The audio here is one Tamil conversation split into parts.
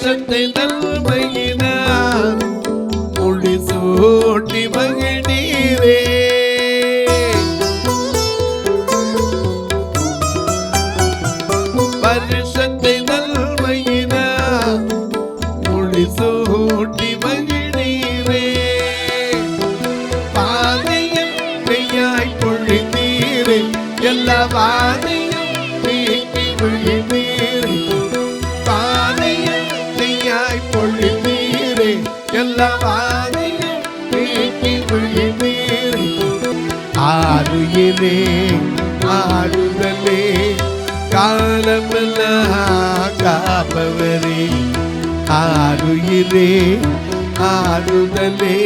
வருஷத்தை நல்மையினார் முடிசூட்டி மகிழ்நீரே. வருஷத்தை நல்மையினார் முடிசூட்டி மகிழ்நீரே. பாதையில் பெய்யாய் பொழிந்தீரே, எல்லா வாதையும் நீக்கி மகிழ்நீரே. பாதையில் பெய்யாய் பொழிந்தீரே, எல்லா வாதையும் நீக்கி மகிழ்நீரே. ஆறுயிரே ஆறுதலே காலமெல்லாம் காப்பவரே. ஆறுயிரே ஆறுதலே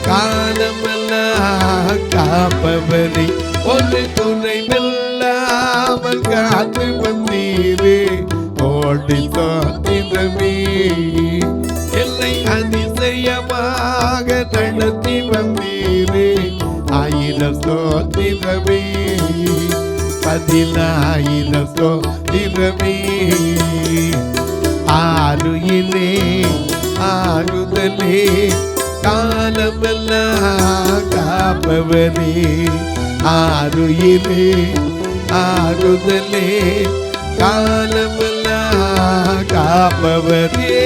காலமெல்லாம் காப்பவரே. ஒரு துணைவில்லாமல் காத்து வந்தீரே, ஓடி தோத்திரமே. என்னை அதிசயமாக நடத்தி வந்தீரே, 1000 ஸ்தோத்திரமே. 10,000 ஸ்தோத்திரமே. ஆறுயிரே ஆறுதலே காலமெல்லாம் காப்பவரே. ஆறுயிரே ஆறுதலே காலமெல்லாம் காப்பவரே.